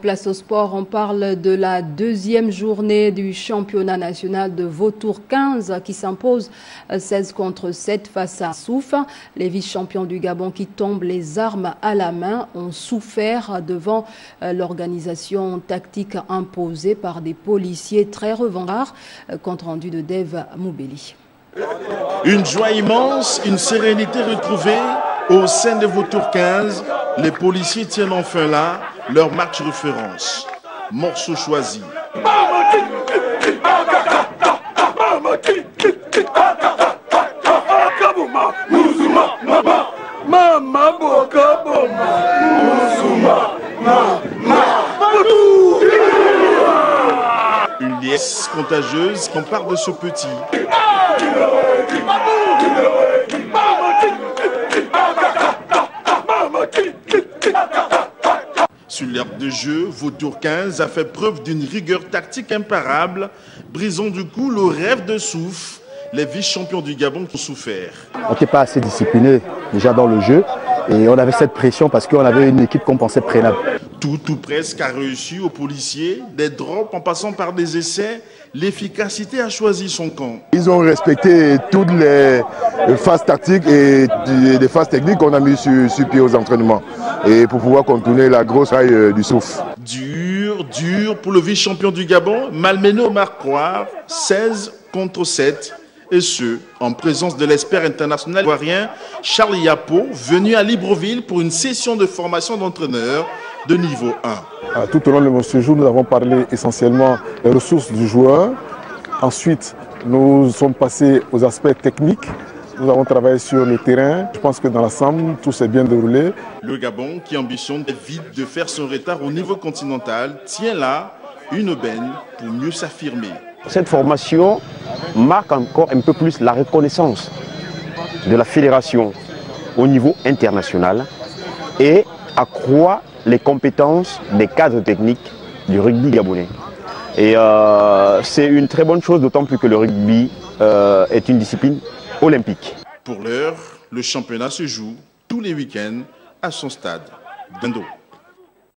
Place au sport, on parle de la deuxième journée du championnat national de Vautour 15 qui s'impose 16 contre 7 face à Souf. Les vice-champions du Gabon qui tombent les armes à la main ont souffert devant l'organisation tactique imposée par des policiers très revancards. Compte rendu de Dave Moubeli. Une joie immense, une sérénité retrouvée au sein de Vautour 15. Les policiers tiennent enfin là leur match référence. Morceau choisi. Une liesse contagieuse qu'on part de ce petit. Sur l'aire de jeu, Vautour 15 a fait preuve d'une rigueur tactique imparable, brisant du coup le rêve de Souf. Les vice-champions du Gabon ont souffert. On n'était pas assez discipliné déjà dans le jeu et on avait cette pression parce qu'on avait une équipe qu'on pensait prénable. Tout presque a réussi aux policiers, des drops en passant par des essais. L'efficacité a choisi son camp. Ils ont respecté toutes les phases tactiques et les phases techniques qu'on a mis sur pied aux entraînements et pour pouvoir contourner la grosse raille du Souf. Dur pour le vice-champion du Gabon, malmené au Marquois, 16 contre 7. Et ce, en présence de l'expert international ivoirien Charles Yapo, venu à Libreville pour une session de formation d'entraîneur de niveau 1. Tout au long de mon séjour, nous avons parlé essentiellement des ressources du joueur. Ensuite, nous sommes passés aux aspects techniques. Nous avons travaillé sur le terrain. Je pense que dans l'ensemble, tout s'est bien déroulé. Le Gabon, qui ambitionne vite de faire son retard au niveau continental, tient là une aubaine pour mieux s'affirmer. Cette formation marque encore un peu plus la reconnaissance de la fédération au niveau international et accroît les compétences des cadres techniques du rugby gabonais. Et c'est une très bonne chose, d'autant plus que le rugby est une discipline olympique. Pour l'heure, le championnat se joue tous les week-ends à son stade d'Indo.